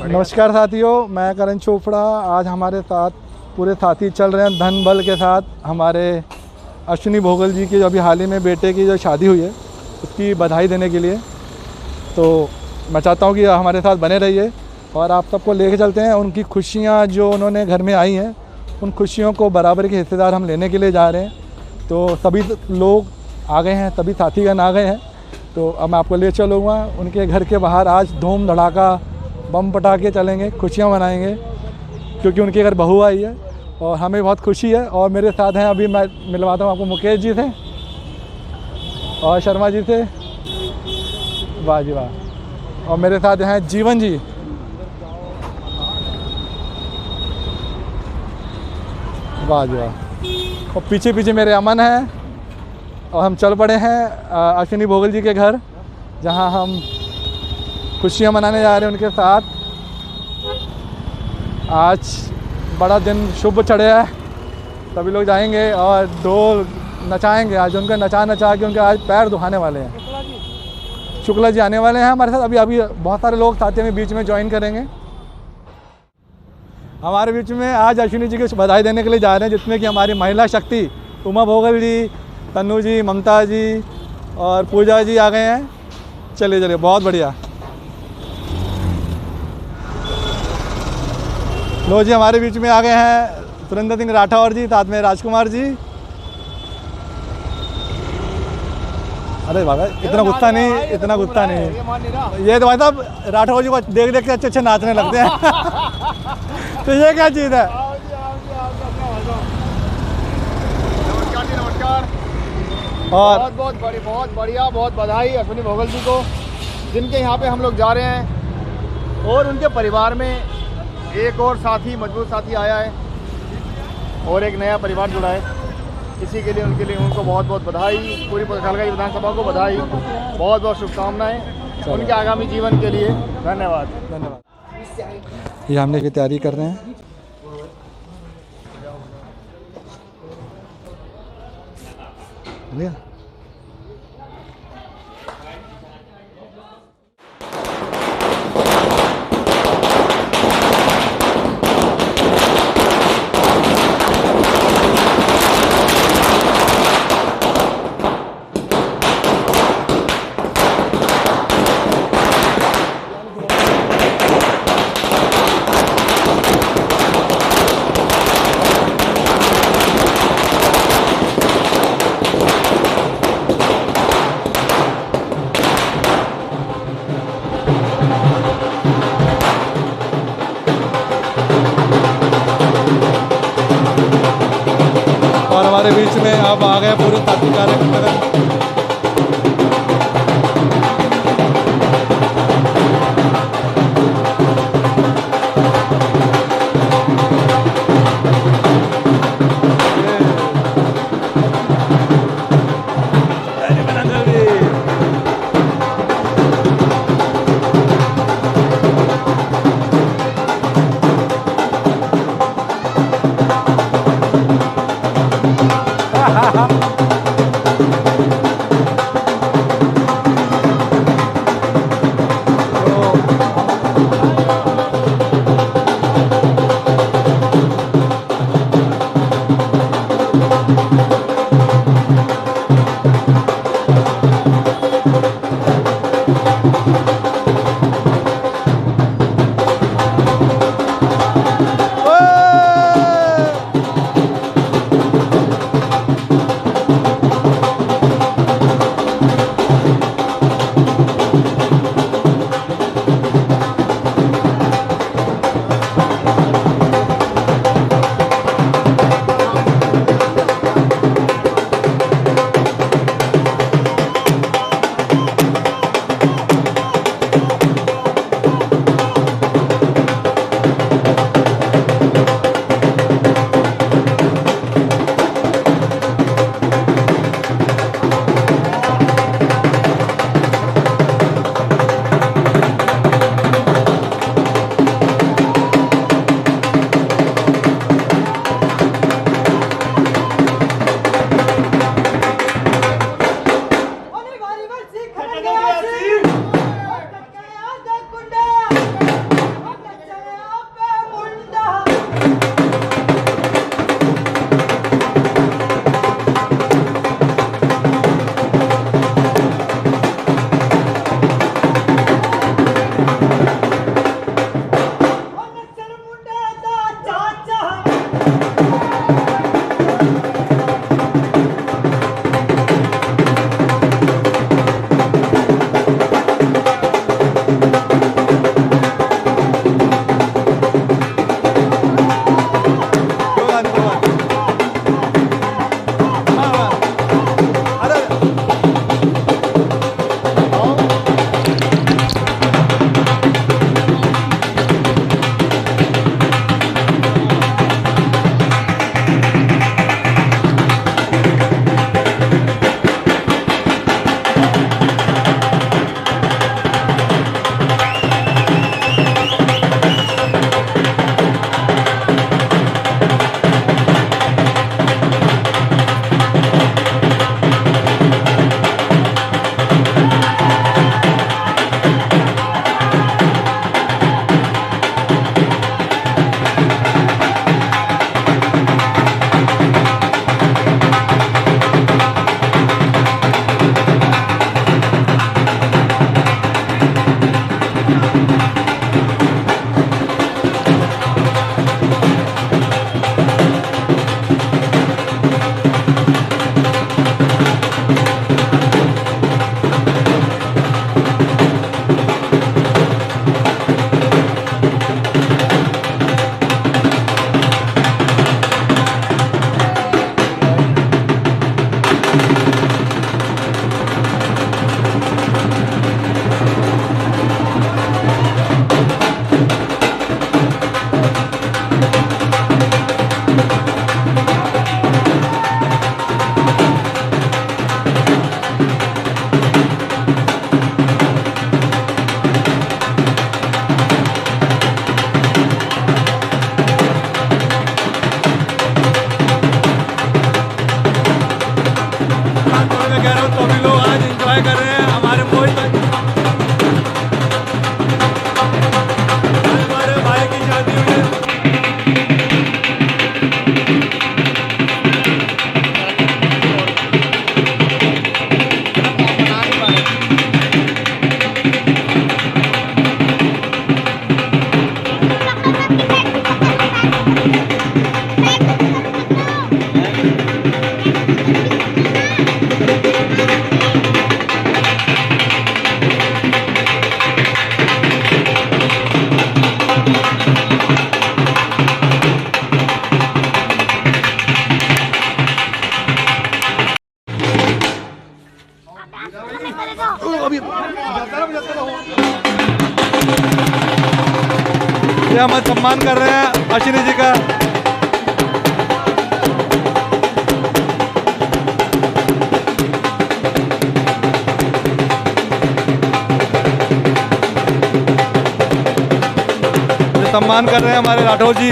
नमस्कार साथियों, मैं करण चोपड़ा। आज हमारे साथ पूरे साथी चल रहे हैं धन बल के साथ। हमारे अश्विनी भोगल जी की जो अभी हाल ही में बेटे की जो शादी हुई है उसकी बधाई देने के लिए। तो मैं चाहता हूँ कि हमारे साथ बने रहिए और आप सबको लेके चलते हैं। उनकी खुशियाँ जो उन्होंने घर में आई हैं उन खुशियों को बराबर के हिस्सेदार हम लेने के लिए जा रहे हैं। तो सभी लोग आ गए हैं, सभी साथीगण आ गए हैं। तो अब मैं आपको ले चलूँगा उनके घर के बाहर। आज धूम धड़ाका बम पटाखे चलेंगे, खुशियाँ मनाएंगे क्योंकि उनके घर बहू आई है और हमें बहुत खुशी है। और मेरे साथ हैं, अभी मैं मिलवाता हूँ आपको मुकेश जी से और शर्मा जी से। वाह जी वाह। और मेरे साथ हैं जीवन जी। वाह जी वाह। और पीछे पीछे मेरे अमन हैं और हम चल पड़े हैं अश्विनी भोगल जी के घर, जहां हम खुशियां मनाने जा रहे हैं उनके साथ। आज बड़ा दिन शुभ चढ़े है, सभी लोग जाएंगे और ढोल नचाएंगे। आज उनका नचा के उनके आज पैर दुखाने वाले हैं। शुक्ला जी आने वाले हैं हमारे साथ। अभी बहुत सारे लोग साथ में बीच में ज्वाइन करेंगे हमारे बीच में। आज अश्विनी जी की बधाई देने के लिए जा रहे हैं, जिसमें कि हमारी महिला शक्ति उमा भोगल जी, तन्नू जी, ममता जी और पूजा जी आ गए हैं। चलिए बहुत बढ़िया। लो जी, हमारे बीच में आ गए हैं सुरेंद्र सिंह राठौर जी, साथ में राजकुमार जी। अरे बाबा इतना गुस्सा नहीं, इतना गुस्सा नहीं। ये तो भाई साहब राठौर जी को देख देख के अच्छे अच्छे नाचने लगते हैं। तो ये क्या चीज़ है? और बहुत बढ़िया, बहुत बधाई अश्विनी भोगल जी को, जिनके यहाँ पे हम लोग जा रहे हैं। और उनके परिवार में एक और साथी, मजबूत साथी आया है और एक नया परिवार जुड़ा है। इसी के लिए उनको बहुत बहुत बधाई। पूरी खलगाई विधानसभा को बधाई, बहुत बहुत शुभकामनाएं उनके आगामी जीवन के लिए। धन्यवाद धन्यवाद। ये हमने की तैयारी कर रहे हैं। लिया हमारे बीच में अब आ गए पूरे साथी कार्यकर्ता। मैं कह रहा हूँ सभी लोग आज एंजॉय कर रहे हैं हमारे मोहित हमारे भाई की शादी हुई है। ये हम सम्मान कर रहे हैं अश्विनी जी का। ये सम्मान कर रहे हैं हमारे राठौर जी।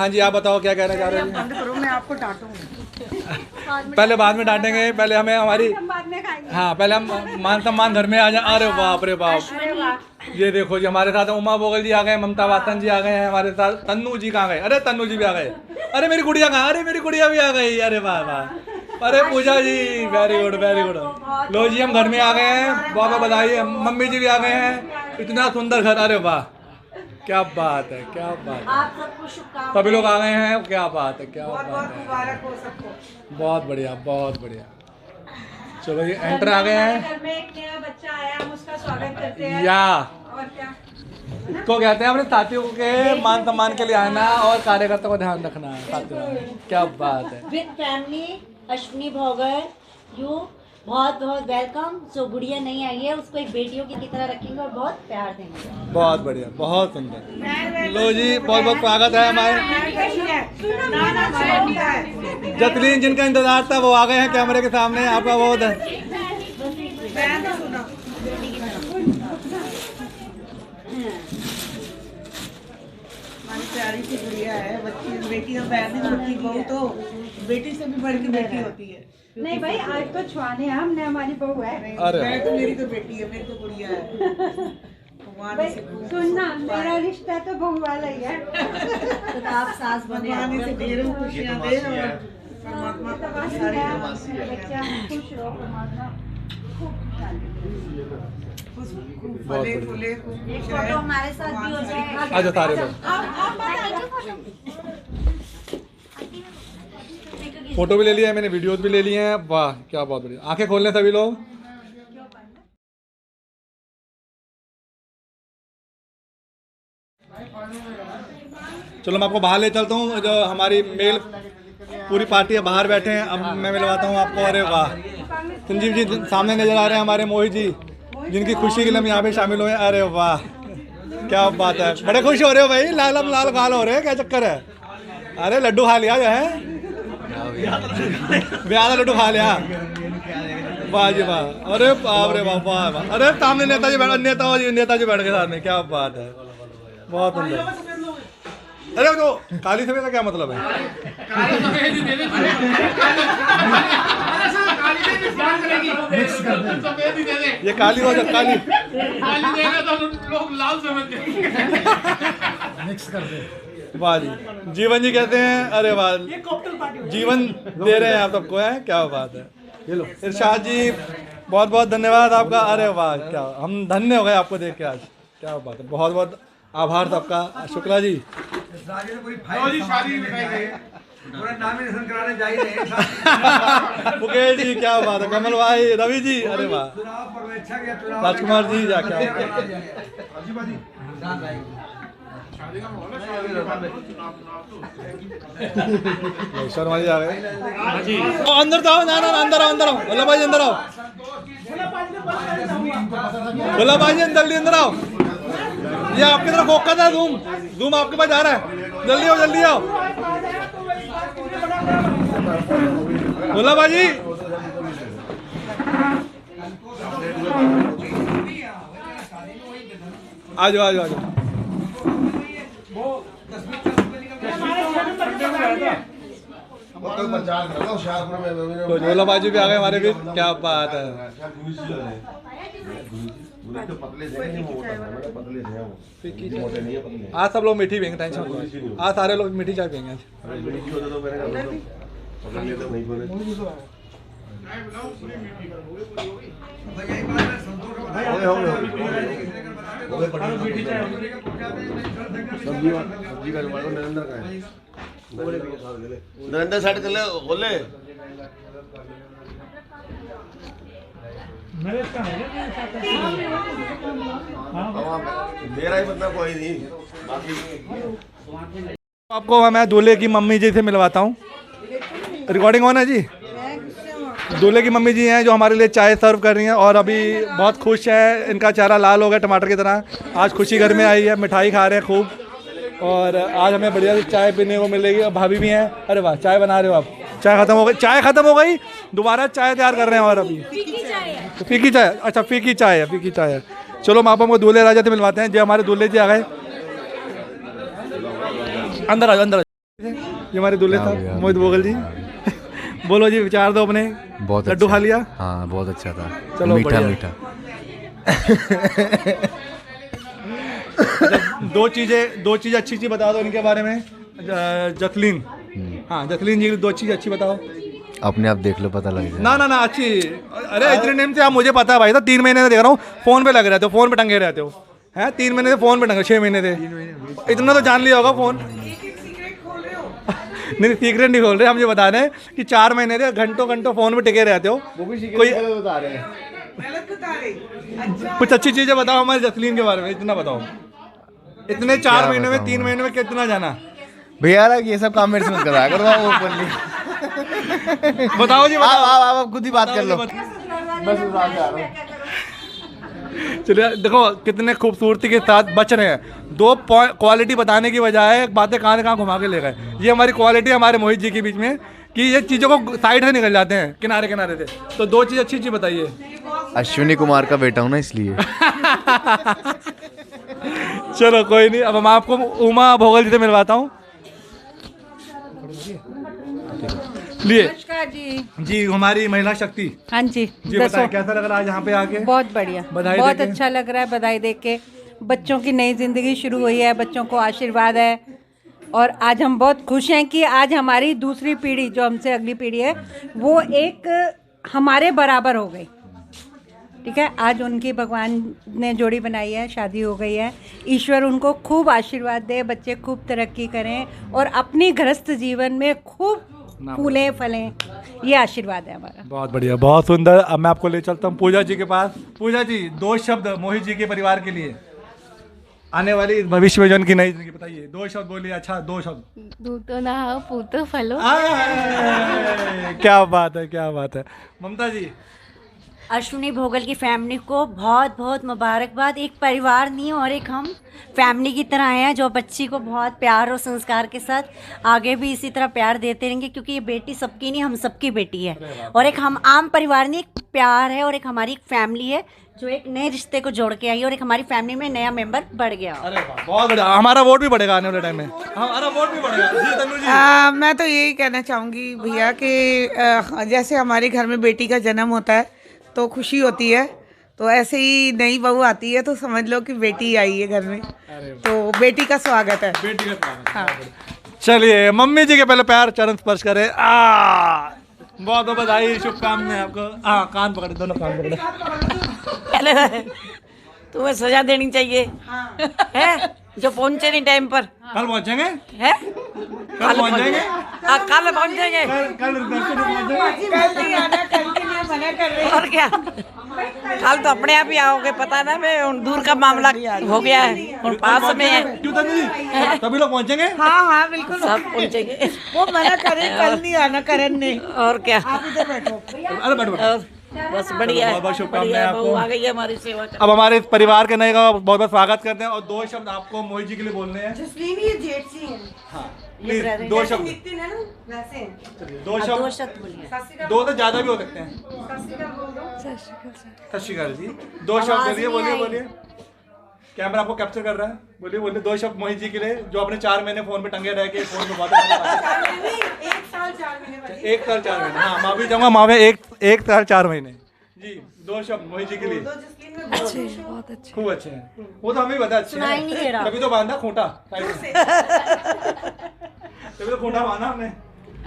हाँ जी, आप बताओ क्या कहना चाह रहे हैं? बंद करो, मैं आपको डांटूंगी। पहले बाद में डांटेंगे, पहले हमें हमारी हाँ पहले हम मान सम्मान घर में आ जाए। अरे बाप रे बाप, ये देखो जी हमारे साथ उमा भोगल जी आ गए, ममता वातन जी आ गए हैं हमारे साथ, तन्नू जी कहाँ गए? अरे तन्नू जी भी आ गए। अरे मेरी गुड़िया कहाँ? अरे मेरी गुड़िया भी आ गई। अरे वाह वाह, अरे पूजा जी वेरी गुड वेरी गुड। लो जी हम घर में आ गए हैं, बहुत बहुत बधाई। मम्मी जी भी आ गए हैं, इतना सुंदर घर। अरे वाह क्या बात है, क्या बात है। आप सबको शुभकामनाएं। सभी लोग आ गए हैं, क्या बात है, क्या बात है। मुबारक हो सबको। बहुत बढ़िया बहुत बढ़िया। चलो ये एंटर आ गए हैं। घर में एक नया बच्चा आया, हम उसका स्वागत करते हैं। या और क्या को कहते हैं अपने साथियों के मान सम्मान के लिए आना और कार्यकर्ता को ध्यान रखना। साथियों क्या बात है। With family Ashwini Bhogal you बहुत बहुत वेलकम। जो गुड़िया नहीं आई है उसको एक बेटियों की तरह रखेंगे और बहुत प्यार देंगे। बहुत बढ़िया बहुत सुंदर। लो जी बहुत बहुत स्वागत है हमारे। जतलीन जिनका इंतजार था वो आ गए हैं कैमरे के सामने। आपका बहुत हमारी प्यारी सी गुड़िया है, बच्ची बेटी तो पैर नहीं होती, बहू तो बेटी से भी बढ़ के बेटी होती है। नहीं भाई, आज तो छुआने हैं हमने, हमारी बहू है। अरे मैं तो मेरी तो बेटी है, मेरी तो गुड़िया है। भगवान भाई से सुनना, मेरा रिश्ता तो बहू वाला ही है। तो आप सास बने। भगवान से ढेरों खुशियाँ दे और परमात्मा तो का बस सारी है, बच्चा खुश रहो, परमात्मा खूब खूब फले फूले खूब एक खुश फोटो रहे। हमारे साथ भी हो जाए। आज सारे लोग फोटो भी ले लिया है मैंने, वीडियोस भी ले लिए हैं। वाह क्या बहुत बढ़िया। आंखें खोल लें सभी लोग। चलो मैं आपको बाहर ले चलता हूँ। जो हमारी मेल पूरी पार्टी है बाहर बैठे हैं, अब मैं मिलवाता हूँ आपको। अरे वाह, संजीव जी सामने नजर आ रहे हैं हमारे, मोहित जी जिनकी खुशी के लिए हम यहाँ पे शामिल हुए। अरे वाह क्या बात है, बड़े खुश हो रहे हो भाई, लालम लाल गाल हो रहे हैं, क्या चक्कर है? अरे लड्डू खा लिया जो है, ब्याह लड्डू खा लिया। वाह जी वाह, अरे बाप रे वाह वाह वाह। अरे सामने नेताजी बैठ के साथ में, क्या बात है, बहुत सुंदर। अरे तो काली सफेद का क्या मतलब है? ये काली हो जाए, काली देगा तो लोग लाल समझ मिक्स कर दे। वाह जी, जीवन जी कहते हैं। अरे वाह, जीवन दे रहे हैं आप सबको, है क्या बात है। ये लो इरशाद जी बहुत बहुत धन्यवाद आपका। अरे वाह क्या हम धन्य हो गए आपको देख के आज, क्या बात है, बहुत बहुत आभार सबका। शुक्ला जी मुकेश जी क्या बात है, कमल भाई, रवि जी, अरे वाह, राजकुमार जी जा क्या शर्मा जी आ गए। अंदर तो आओ, ना ना अंदर आओ, अंदर आओ, भोला भाई अंदर आओ, भोला भाई अंदर आओ। ये आपकी तरफ फोकस है, जूम आपके पास आ रहा है, जल्दी आओ जल्दी आओ। भोला भाजी आ जाओ आ जाओ आ जाओ। तो झोला बाजू भी आ गए हमारे बीच, क्या बात है। आज सब लोग मीठी पियेंगे, टेंशन मत लो, आज सारे लोग मीठी चाय पियेंगे। नरेंद्र साइड कर ले, बोले मेरा ही मतलब कोई नहीं। बाकी आपको मैं दूल्हे की मम्मी जी से मिलवाता हूँ। रिकॉर्डिंग ऑन है जी। दूल्हे की मम्मी जी हैं जो हमारे लिए चाय सर्व कर रही हैं और अभी बहुत खुश हैं, इनका चेहरा लाल हो गया टमाटर की तरह। आज खुशी घर में आई है, मिठाई खा रहे हैं खूब, और आज हमें बढ़िया सी चाय पीने को मिलेगी। और भाभी भी हैं। अरे वाह, चाय बना रहे हो आप? चाय खत्म हो गई, चाय खत्म हो गई, दोबारा चाय तैयार कर रहे हैं। और अभी फीकी चाय, अच्छा फीकी चाय है, फीकी चाय है। चलो माँ बाप को दूल्हे राजा से मिलवाते हैं। जो हमारे दूल्हे जी आ गए, अंदर आ जाओ, अंदर ये हमारे दूल्हे क्या हो गया? साहब मोहित भोगल जी। बोलो जी, विचार दो अपने। बहुत लड्डू अच्छा। खा लिया? हाँ बहुत अच्छा था। चलो, मीठा बढ़िया। मीठा। दो चीज़ें अच्छी बता दो इनके बारे में। जसलीन, हाँ जसलीन जी, दो चीज़ अच्छी बताओ। अपने आप देख लो, पता लग जाए। ना अच्छी। अरे इतने टाइम से आप, मुझे पता है भाई, तो 3 महीने से देख रहा हूँ फ़ोन पे लगे रहते हो, फ़ोन पे टंगे रहते हो हैं। 3 महीने से फ़ोन पे टंगे, 6 महीने से, इतना तो जान लिया होगा फ़ोन। नहीं, सीक्रेट नहीं खोल रहे, हम ये बता रहे हैं कि 4 महीने से घंटों फ़ोन पे टिके रहते हो। कोई बता रहे हैं। गलत बता रहे। अच्छा कुछ अच्छी चीज़ें बताओ हमारे जसलीन के बारे में, इतना बताओ। इतने 4 महीने में, 3 महीने में कितना जाना? भैया ये सब काम मेरे से मत कराया करो, वो ओपनली बताओ जी, बताओ। आप खुद ही बात कर लो। मैं ससुराल जा रहा हूँ। चलिए, देखो कितने खूबसूरती के साथ बच रहे हैं। 2 क्वालिटी बताने की बजाय बातें कहाँ घुमा के ले गए। ये हमारी क्वालिटी हमारे मोहित जी के बीच में, कि ये चीज़ों को साइड से निकल जाते हैं, किनारे से। तो 2 चीज़ अच्छी बताइए। अश्विनी कुमार का बेटा हूँ ना, इसलिए। चलो कोई नहीं, अब मैं आपको उमा भोगल जी से मिलवाता हूँ। लिए नमस्कार जी। जी, हमारी महिला शक्ति हाँ जी, जी, बताएं कैसा लग रहा है आज यहाँ पे आके? बहुत बढ़िया, बधाई बहुत देके। अच्छा लग रहा है। बधाई देख के बच्चों की नई जिंदगी शुरू हुई है, बच्चों को आशीर्वाद है। और आज हम बहुत खुश हैं कि आज हमारी दूसरी पीढ़ी, जो हमसे अगली पीढ़ी है, वो एक हमारे बराबर हो गई। ठीक है, आज उनकी भगवान ने जोड़ी बनाई है, शादी हो गई है। ईश्वर उनको खूब आशीर्वाद दे, बच्चे खूब तरक्की करें और अपनी गृहस्थ जीवन में खूब फूलें फलें, ये आशीर्वाद है हमारा। बहुत बढ़िया, बहुत सुंदर। अब मैं आपको ले चलता हूँ पूजा जी के पास। पूजा जी, 2 शब्द मोहित जी के परिवार के लिए, आने वाली इस भविष्य में जो उनकी नई जिंदगी, बताइए। 2 शब्द बोलिए। अच्छा, 2 शब्द। दूतो ना हो पूतो फलो। क्या बात है, क्या बात है। ममता जी, अश्विनी भोगल की फैमिली को बहुत बहुत मुबारकबाद। एक परिवार नहीं और एक हम फैमिली की तरह हैं, जो बच्ची को बहुत प्यार और संस्कार के साथ आगे भी इसी तरह प्यार देते रहेंगे, क्योंकि ये बेटी सबकी नहीं, हम सबकी बेटी है। और एक हम आम परिवार नहीं, एक प्यार है और एक हमारी एक फैमिली है जो एक नए रिश्ते को जोड़ के आई और एक हमारी फैमिली में नया मेंबर बढ़ गया। अरे वाह, बहुत बढ़िया। हमारा वोट भी बढ़ेगा आने वाले टाइम में, हमारा वोट भी बढ़ेगा। जी तनु जी। मैं तो यही कहना चाहूँगी भैया कि जैसे हमारे घर में बेटी का जन्म होता है तो खुशी होती है, तो ऐसे ही नई बहू आती है तो समझ लो कि बेटी आई है घर में, तो बेटी का स्वागत है। बेटी का स्वागत। हाँ। चलिए, मम्मी जी के पहले पैर चरण स्पर्श करें। बहुत बहुत बधाई, शुभकामनाएं आपको। कान पकड़े, दोनों कान पकड़े। तुम्हें सजा देनी चाहिए है, जो पहुंचे नहीं टाइम पर। कल पहुंचेंगे, है कल पहुंच जाएंगे, कल पहुंच जाएंगे। कल नहीं आना, कल के लिए मना कर रहे हैं। और क्या, कल तो अपने आप ही आओगे, पता ना, मैं दूर का मामला हो गया है और पास में है। क्यों तनु जी, सभी लोग पहुंचेंगे? हाँ बिल्कुल, सब पहुंचेंगे। वो मना करे, कल नहीं आना करण ने। और क्या, आप इधर बैठो। अरे बैठो बैठो। और बस बढ़िया है, बहुत बहुत शुभकामनाएं बढ़िया, आपको। बहू आ गई है हमारी सेवा कर। अब हमारे इस परिवार के नए का बहुत बहुत स्वागत करते हैं और 2 शब्द आपको मोहित जी के लिए बोलने हैं। जसलीन ये जेठ सी है। हाँ, प्लीज 2 शब्द। नितिन है ना वैसे हैं। चलिए, 2 दो शब्द। शब्द बोलिए। 2 तो ज्यादा भी हो सकते हैं। सत श्री अकाल जी। 2 शब्द बोलिए, बोलिए बोलिए। कैमरा आपको कैप्चर कर रहा है, बोलिए बोलिए 2 शब्द मोहित जी के लिए, जो अपने 4 महीने फोन पे टंगे रह के फोन पे बातें कर रहे हैं। 1 साल 4 महीने। 1 साल 4 महीने। हाँ, मैं भी जाऊँगा, माँ में 1 साल 4 महीने। जी, 2 शब्द मोहित जी के लिए। अच्छे, बहुत अच्छे। खूब अच्छे हैं, वो तो हमें भी पता अच्छे सुनाई नहीं दे हैं। रहा। तभी तो बांधा खूंटा, तभी तो खूंटा बांधा हमने।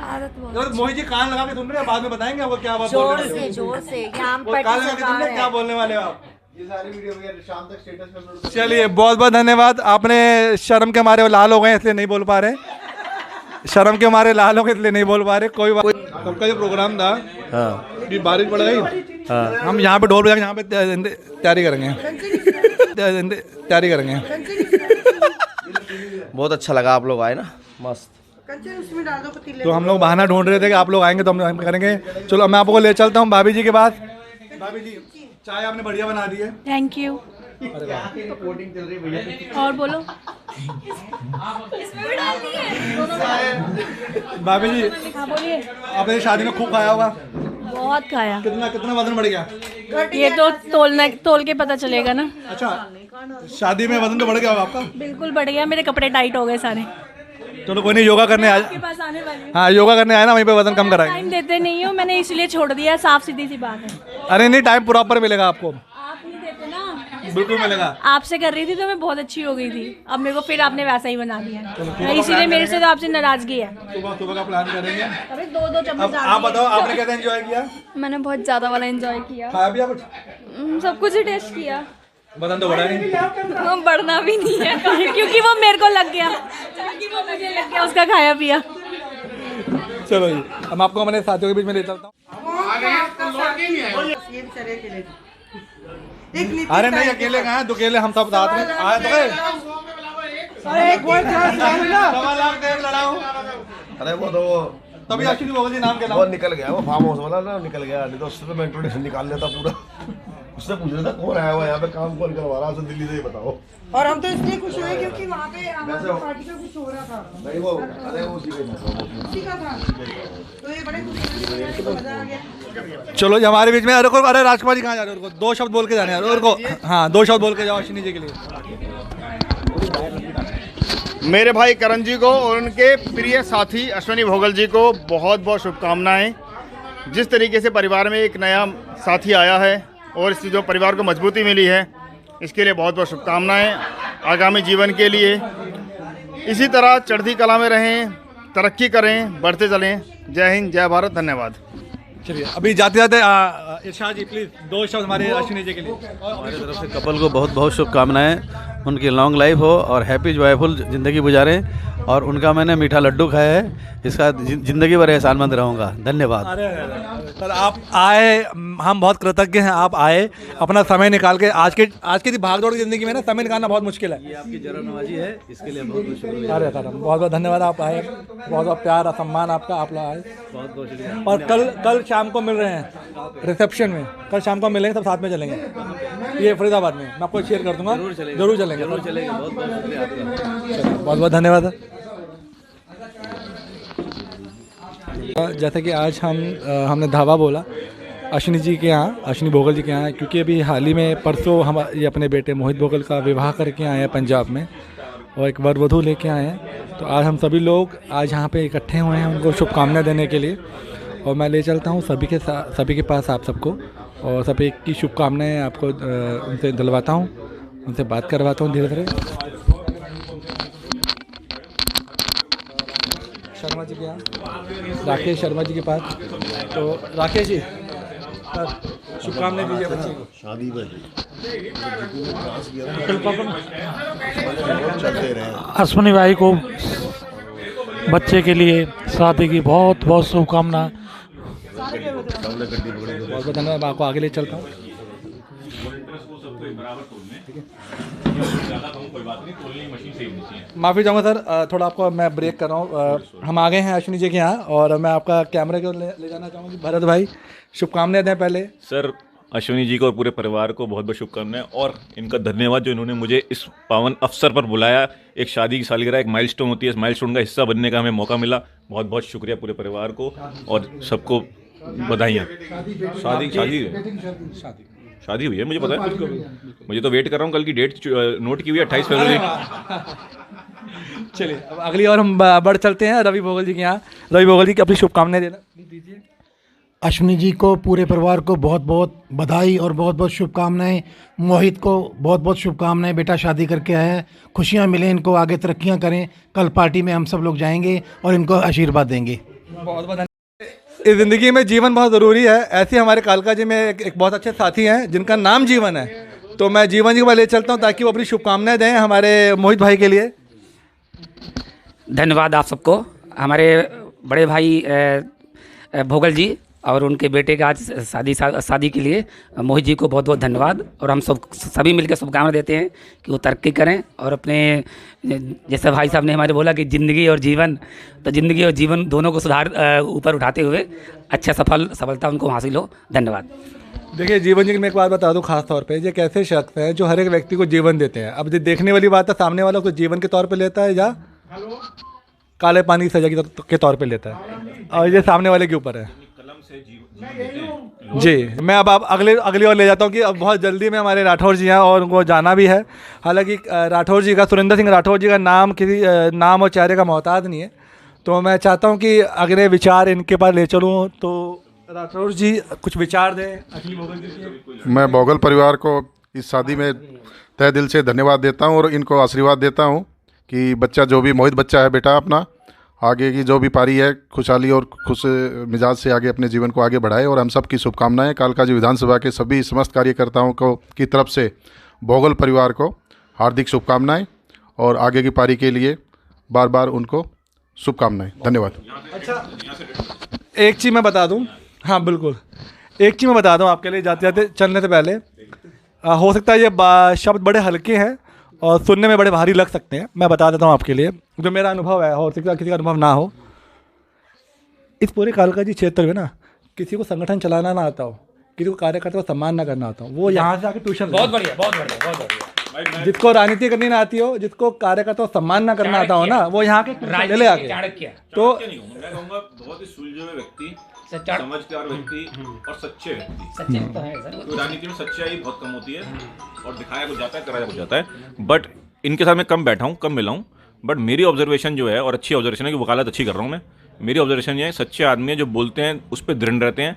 आदत बहुत। तो मोहित जी कान लगा के सुन रहे हैं, बाद में बताएंगे आपको क्या बात जोर बोलने वाले से, हो। जोर से, यहाँ वो पर कान लगा के सुन रहे सरकार हैं, क्या है। बोलने वाले हो आप? ये सारी वीडियो भैया शाम तक स्टेटस पे अपलोड कर। चलिए, बहुत बहुत धन्यवाद। आपने शर्म के मारे वो लाल हो गए, इसलिए नहीं बोल पा रहे। शर्म के मारे लाल हो गए, इसलिए नहीं बोल पा रहे। कोई बात। सबका जो प्रोग्राम था, हाँ कि बारिश पड़ गई, हाँ। हम यहाँ पे ढोल बजा के यहाँ पे तैयारी करेंगे, तैयारी करेंगे। बहुत अच्छा लगा, आप लोग आए ना, मस्त। उसमें डाल दो पतीले। तो हम लोग बहाना ढूंढ रहे थे कि आप लोग आएंगे तो हम करेंगे। चलो, मैं आपको ले चलता हूँ भाभी जी के पास। भाभी जी, चाय आपने बढ़िया बना दी है। Thank you. और बोलो। भाभी जी, हाँ बोलिए। आपने शादी में खूब खाया होगा, बहुत खाया। कितना कितना वजन बढ़ गया? ये तो तोल के पता चलेगा ना। अच्छा, शादी में वजन तो बढ़ गया होगा आपका? बिल्कुल बढ़ गया, मेरे कपड़े टाइट हो गए सारे। चलो कोई नहीं, योगा करने आए। आपके पास आने वाली हूँ। हाँ, योगा करने आए ना, वहीं पे वजन कम कराएंगे। टाइम देते नहीं हो, मैंने इसलिए छोड़ दिया, साफ सीधी सी बात है। अरे नहीं, टाइम प्रॉपर मिलेगा आपको, आप नहीं देते ना। बिल्कुल मिलेगा। आपसे कर रही थी तो मैं बहुत अच्छी हो गई थी, अब मेरे को फिर आपने वैसा ही बना दिया, इसीलिए मेरे से तो आपसे नाराजगी है। सुबह सुबह का प्लान करेंगे। अरे दो चम्मच अब आप बताओ, आपने कैसे एंजॉय किया? मैंने बहुत ज्यादा वाला एंजॉय किया, खाया पिया कुछ? सब कुछ ही टेस्ट किया। वजन तो बढ़ा नहीं? बढ़ना भी नहीं है क्योंकि वो मेरे को लग गया, क्योंकि वो मुझे लग गया, उसका खाया पिया। चलो जी, हम आपको हमारे साथियों के बीच में ले चलता हूँ। अरे नहीं, अकेले कहाँ हैं, दो अकेले हम सब साथ में आए तो गए। सवा लाख देर लड़ाऊं। अरे वो तो तभी अश्विनी भोगल जी नाम के वो निकल गया, वो फार्म हाउस वाला ना निकल गया, नहीं तो उससे तो मैं इंट्रोडक्शन निकाल लेता पूरा। उससे पूछ रहा था कौन आया हुआ यहाँ पे, काम कौन करवा रहा है दिल्ली से, ही बताओ। और हम तो इसलिए खुश हुए क्योंकि वहाँ पे हमारी पार्टी का कुछ हो रहा था। नहीं वो, अरे वो उसी का था, तो ये बड़े खुश हुए, मजा आ गया। चलो जी, हमारे बीच में। अरे राजकुमार जी कहाँ जा रहे हो? दो शब्द बोल के जाने यार उनको। हाँ, दो शब्द बोल के जाओ अश्विनी जी के लिए। मेरे भाई करण जी को और उनके प्रिय साथी अश्विनी भोगल जी को बहुत बहुत शुभकामनाएं। जिस तरीके से परिवार में एक नया साथी आया है और इससे जो परिवार को मजबूती मिली है, इसके लिए बहुत बहुत शुभकामनाएं। आगामी जीवन के लिए इसी तरह चढ़ती कला में रहें, तरक्की करें, बढ़ते चलें। जय हिंद, जय भारत, धन्यवाद। चलिए, अभी जाते जाते इरशाद जी प्लीज दो शब्द हमारे अश्विनी जी के लिए। हमारी तरफ से कपल को बहुत बहुत शुभकामनाएं, उनकी लॉन्ग लाइफ हो और हैप्पी जॉयफुल ज़िंदगी गुजारें। और उनका मैंने मीठा लड्डू खाया है, इसका ज़िंदगी भर एहसानमंद रहूँगा। धन्यवाद। अरे सर, आप आए, हम बहुत कृतज्ञ हैं। आप आए, अपना समय निकाल के, आज की भागदौड़ की ज़िंदगी में ना समय निकालना बहुत मुश्किल है। ये आपकी जरा नवाजी है, इसके लिए बहुत बहुत शुक्रिया। अरे सर, बहुत बहुत धन्यवाद, आप आए, बहुत बहुत प्यार और सम्मान आपका, आप लोग आए। बहुत बहुत शुक्रिया। और कल शाम को मिल रहे हैं रिसेप्शन में, कल शाम को मिलेंगे, सब साथ में चलेंगे। ये फरीदाबाद में, मैं आपको शेयर कर दूंगा। जरूर चलेंगे। जरूर चलेंगे। बहुत बहुत शुक्रिया आपका। बहुत बहुत धन्यवाद। जैसे कि आज हमने धावा बोला अश्विनी जी के यहाँ, अश्विनी भोगल जी के यहाँ, क्योंकि अभी हाल ही में परसों हम ये अपने बेटे मोहित भोगल का विवाह करके आए हैं पंजाब में, और एक वर वधू लेके आए हैं। तो आज हम सभी लोग आज यहाँ पे इकट्ठे हुए हैं उनको शुभकामनाएं देने के लिए। और मैं ले चलता हूँ सभी के पास आप सबको, और सभी की शुभकामनाएं आपको उनसे दिलवाता हूँ, उनसे बात करवाता हूँ धीरे धीरे। शर्मा जी के यहाँ, राकेश शर्मा जी के पास। तो राकेश जी, शुभकामनाएं दीजिए बच्चे को। शादी में अश्विनी भाई को बच्चे के लिए शादी की बहुत बहुत शुभकामना। बहुत बहुत धन्यवाद, आपको आगे ले चलता हूँ। माफ़ी चाहूँगा सर, थोड़ा आपको मैं ब्रेक कर रहा हूँ। हम आ गए हैं अश्विनी जी के यहाँ, और मैं आपका कैमरे को ले जाना चाहूँगा। भरत भाई, शुभकामनाएं दें पहले। सर, अश्विनी जी को और पूरे परिवार को बहुत बहुत शुभकामनाएं, और इनका धन्यवाद जो इन्होंने मुझे इस पावन अवसर पर बुलाया। एक शादी की सालगिरह एक माइलस्टोन होती है, इस माइलस्टोन का हिस्सा बनने का हमें मौका मिला। बहुत बहुत शुक्रिया पूरे परिवार को, और सबको बधाइयाँ। शादी हुई है, मुझे पता है। मुझे तो वेट कर रहा हूँ, कल की डेट नोट की हुई है 28 फरवरी। चलिए, अब अगली और हम बढ़ चलते हैं रवि भोगल जी के यहाँ। रवि भोगल जी की अपनी शुभकामनाएं देना दीजिए। अश्विनी जी को, पूरे परिवार को बहुत बहुत बधाई और बहुत बहुत शुभकामनाएं। मोहित को बहुत बहुत शुभकामनाएं, बेटा शादी करके आया है, खुशियां मिलें इनको, आगे तरक्कियां करें। कल पार्टी में हम सब लोग जाएंगे और इनको आशीर्वाद देंगे। बहुत बहुत इस ज़िंदगी में जीवन बहुत ज़रूरी है। ऐसे हमारे कालका जी में एक बहुत अच्छे साथी हैं जिनका नाम जीवन है। तो मैं जीवन जी को ले चलता हूँ ताकि वो अपनी शुभकामनाएं दें हमारे मोहित भाई के लिए। धन्यवाद आप सबको। हमारे बड़े भाई भोगल जी और उनके बेटे का आज शादी के लिए मोहित जी को बहुत बहुत धन्यवाद। और हम सभी मिलकर शुभकामनाएं देते हैं कि वो तरक्की करें, और अपने जैसे भाई साहब ने हमारे बोला कि ज़िंदगी और जीवन, तो ज़िंदगी और जीवन दोनों को ऊपर उठाते हुए अच्छा सफलता उनको हासिल हो। धन्यवाद। देखिए, जीवन जी की मैं एक बात बता दूं खास तौर पे, ये कैसे शख्स हैं जो हर एक व्यक्ति को जीवन देते हैं। अब देखने वाली बात है, सामने वाला को जीवन के तौर पे लेता है या काले पानी की सजा के तौर पे लेता है, और ये सामने वाले के ऊपर है। कलम से जी, मैं अब आप अगली ओर ले जाता हूँ कि अब बहुत जल्दी में हमारे राठौर जी हैं और उनको जाना भी है। हालांकि राठौर जी का, सुरेंद्र सिंह राठौर जी का नाम किसी नाम और चेहरे का मोहताज नहीं है, तो मैं चाहता हूँ कि अगले विचार इनके पास ले चलूँ। तो राठौर जी कुछ विचार दें अश्विनी भोगल जी के। मैं भोगल परिवार को इस शादी में तहे दिल से धन्यवाद देता हूँ और इनको आशीर्वाद देता हूँ कि बच्चा जो भी मोहित बच्चा है बेटा अपना, आगे की जो भी पारी है खुशहाली और खुश मिजाज से आगे अपने जीवन को आगे बढ़ाए। और हम सब की शुभकामनाएं कालकाजी विधानसभा के सभी समस्त कार्यकर्ताओं को की तरफ से भोगल परिवार को हार्दिक शुभकामनाएं और आगे की पारी के लिए बार बार उनको शुभकामनाएं। धन्यवाद। अच्छा, एक चीज़ मैं बता दूं, हाँ बिल्कुल, एक चीज़ मैं बता दूं आपके लिए जाते जाते चलने से पहले। हो सकता है ये शब्द बड़े हल्के हैं और सुनने में बड़े भारी लग सकते हैं, मैं बता देता हूँ आपके लिए जो मेरा अनुभव है, हो सकता है किसी का अनुभव ना हो। इस पूरे कालकाजी क्षेत्र में ना किसी को संगठन चलाना ना आता हो, किसी को कार्यकर्ता को सम्मान ना करना आता हो, वो यहाँ से आके ट्यूशन बहुत बढ़िया, बहुत बढ़िया, बहुत बढ़िया। जिसको राजनीति करनी ना आती हो, जिसको कार्यकर्ता को सम्मान ना करना आता हो ना, वो यहाँ के ले ले आके। तो मैं कहूँगा बहुत ही सुलझे हुए व्यक्ति, समझदार व्यक्ति और सच्चे व्यक्ति। तो राजनीति में सच्चाई बहुत कम होती है और दिखाया कुछ जाता है, कराया कुछ जाता है। बट इनके साथ मैं कम बैठा हूँ, कम मिला हूँ, बट मेरी ऑब्जर्वेशन जो है, और अच्छी ऑब्जर्वेशन है कि वकालत अच्छी कर रहा हूँ मैं, मेरी ऑब्जर्वेशन ये है सच्चे आदमी है जो बोलते हैं उस पर दृढ़ रहते हैं।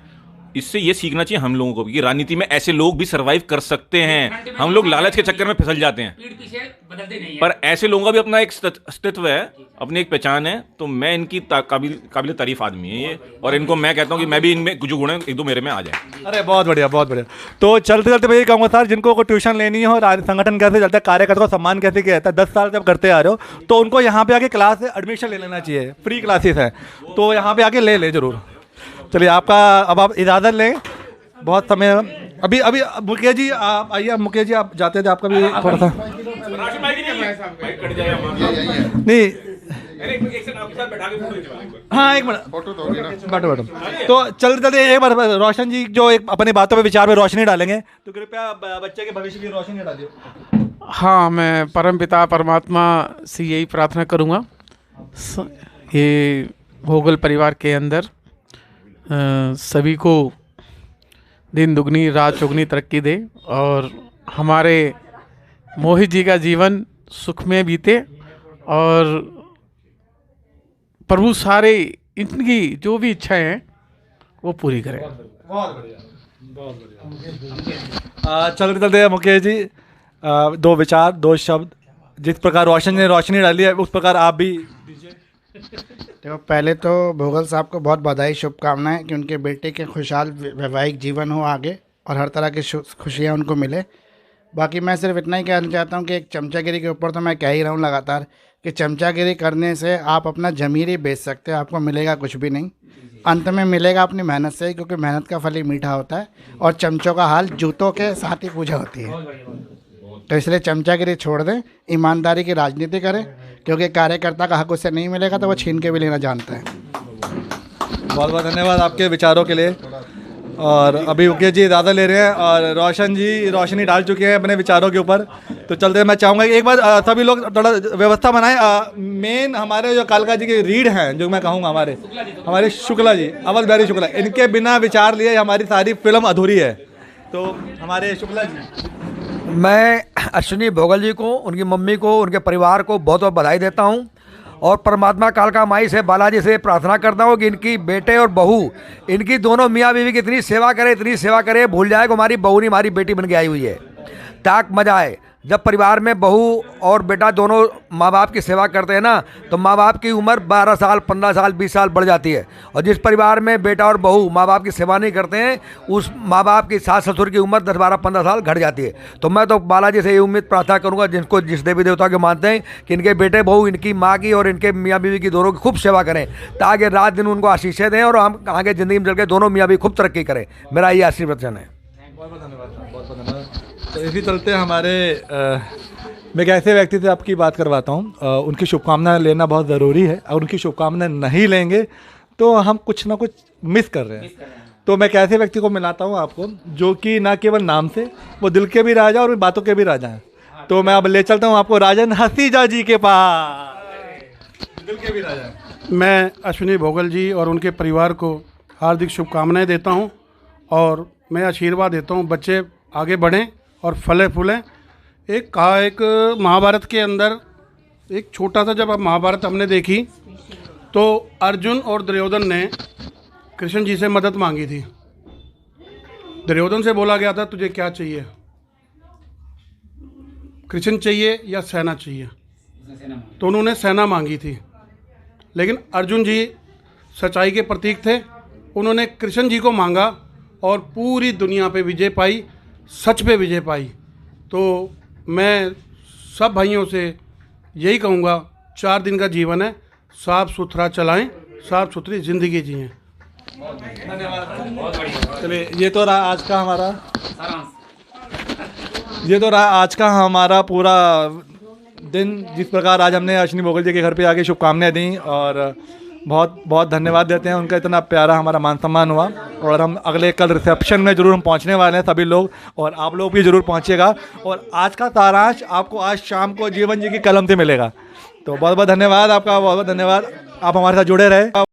इससे ये सीखना चाहिए हम लोगों को भी कि राजनीति में ऐसे लोग भी सरवाइव कर सकते हैं। हम लोग लालच के चक्कर में फिसल जाते हैं, पर ऐसे लोगों का भी अपना एक अस्तित्व है, अपनी एक पहचान है। तो मैं इनकी काबिल तारीफ आदमी है ये, और इनको मैं कहता हूँ कि मैं भी इनमें जो गुण है एक दो मेरे में आ जाए। अरे बहुत बढ़िया, बहुत बढ़िया। तो चलते चलते मैं ये कहूँगा सर, जिनको कोई ट्यूशन लेनी हो, संगठन कैसे चलता है, कार्यकर्ता को सम्मान कैसे किया जाता है, 10 साल जब करते आ रहे हो, तो उनको यहाँ पे आके क्लास एडमिशन ले लेना चाहिए, फ्री क्लासेस हैं, तो यहाँ पे आके ले जरूर। चलिए आपका अब आप इजाज़त लें, बहुत समय अभी मुकेश जी आप आइए। मुकेश जी आप जाते थे, आपका भी थोड़ा सा नहीं, हाँ एक मिनट बैठो। तो चलते एक बार रोशन जी जो एक अपनी बातों पे विचार पे रोशनी डालेंगे, तो कृपया बच्चे के भविष्य की रोशनी डालिए। हाँ, मैं परमपिता परमात्मा से यही प्रार्थना करूँगा, ये भोगल परिवार के अंदर सभी को दिन दुगनी रात चौगनी तरक्की दे और हमारे मोहित जी का जीवन सुख में बीते और प्रभु सारे इनकी जो भी इच्छाएं हैं वो पूरी करें। बहुत बढ़िया। चलते चलते मुकेश जी दो विचार, दो शब्द, जिस प्रकार रोशन ने रोशनी डाली है उस प्रकार आप भी दीजिए। देखो, पहले तो भोगल साहब को बहुत बधाई, शुभकामनाएं कि उनके बेटे के खुशहाल वैवाहिक जीवन हो आगे और हर तरह की खुशियां उनको मिले। बाकी मैं सिर्फ इतना ही कहना चाहता हूं कि एक चमचागिरी के ऊपर तो मैं कह ही रहा हूं लगातार कि चमचागिरी करने से आप अपना ज़मीर ही बेच सकते हो, आपको मिलेगा कुछ भी नहीं। अंत में मिलेगा अपनी मेहनत से ही, क्योंकि मेहनत का फल ही मीठा होता है और चमचों का हाल जूतों के साथ ही पूजा होती है। तो इसलिए चमचागिरी छोड़ दें, ईमानदारी की राजनीति करें, क्योंकि कार्यकर्ता का हक उससे नहीं मिलेगा तो वो छीन के भी लेना जानता है। बहुत बहुत धन्यवाद आपके विचारों के लिए। और अभी मुकेश जी ज़्यादा ले रहे हैं और रोशन जी रोशनी डाल चुके हैं अपने विचारों के ऊपर। तो चलते मैं चाहूँगा एक बार सभी लोग थोड़ा व्यवस्था बनाएं। मेन हमारे जो कालका जी के रीढ़ हैं, जो मैं कहूँगा हमारे शुक्ला जी, अवध बिहारी शुक्ला, इनके बिना विचार लिए हमारी सारी फिल्म अधूरी है। तो हमारे शुक्ला जी, मैं अश्विनी भोगल जी को, उनकी मम्मी को, उनके परिवार को बहुत बहुत बधाई देता हूँ और परमात्मा कालका माई से, बालाजी से प्रार्थना करता हूँ कि इनकी बेटे और बहू, इनकी दोनों मियाँ बीवी की इतनी सेवा करे, भूल जाए कि हमारी बहू नहीं हमारी बेटी बन के आई हुई है। ताक मजा आए जब परिवार में बहू और बेटा दोनों माँ बाप की सेवा करते हैं ना, तो माँ बाप की उम्र 12 साल 15 साल 20 साल बढ़ जाती है। और जिस परिवार में बेटा और बहू माँ बाप की सेवा नहीं करते हैं, उस माँ बाप की सास ससुर की उम्र 10 12 15 साल घट जाती है। तो मैं तो बालाजी से ये उम्मीद प्रार्थना करूँगा, जिनको जिस देवी देवता के मानते हैं, कि इनके बेटे बहू, इनकी माँ की और इनके मियाँ बीवी की दोनों की खूब सेवा करें, ताकि रात दिन उनको आशीषें दें और हम आगे ज़िंदगी में चल के दोनों मियाँ बीवी खूब तरक्की करें। मेरा ये आशीर्वचन है। बहुत बहुत धन्यवाद। तो इसी चलते हमारे मैं एक ऐसे व्यक्ति से आपकी बात करवाता हूँ, उनकी शुभकामनाएं लेना बहुत ज़रूरी है। अगर उनकी शुभकामनाएं नहीं लेंगे तो हम कुछ ना कुछ मिस कर रहे हैं। तो मैं एक ऐसे व्यक्ति को मिलाता हूँ आपको, जो कि ना केवल नाम से वो दिल के भी राजा और बातों के भी राजा हैं। तो मैं अब ले चलता हूँ आपको राजन हसीजा जी के पास, दिल के भी राजा। मैं अश्विनी भोगल जी और उनके परिवार को हार्दिक शुभकामनाएं देता हूं और मैं आशीर्वाद देता हूं बच्चे आगे बढ़ें और फले फूलें। एक महाभारत के अंदर एक छोटा सा जब अब महाभारत हमने देखी तो अर्जुन और दुर्योधन ने कृष्ण जी से मदद मांगी थी। दुर्योधन से बोला गया था तुझे क्या चाहिए, कृष्ण चाहिए या सेना चाहिए, तो उन्होंने सेना मांगी थी। लेकिन अर्जुन जी सच्चाई के प्रतीक थे, उन्होंने कृष्ण जी को मांगा और पूरी दुनिया पे विजय पाई, सच पे विजय पाई। तो मैं सब भाइयों से यही कहूँगा 4 दिन का जीवन है, साफ़ सुथरा चलाएं, साफ़ सुथरी ज़िंदगी जिएं। चलिए ये तो रहा आज का हमारा पूरा दिन, जिस प्रकार आज हमने अश्विनी भोगल जी के घर पे आके शुभकामनाएं दी और बहुत बहुत धन्यवाद देते हैं। उनका इतना प्यारा हमारा मान सम्मान हुआ और हम अगले कल रिसेप्शन में ज़रूर हम पहुंचने वाले हैं सभी लोग, और आप लोग भी ज़रूर पहुंचिएगा। और आज का सारांश आपको आज शाम को जीवन जी की कलम से मिलेगा। तो बहुत बहुत धन्यवाद आपका, बहुत बहुत धन्यवाद, आप हमारे साथ जुड़े रहे।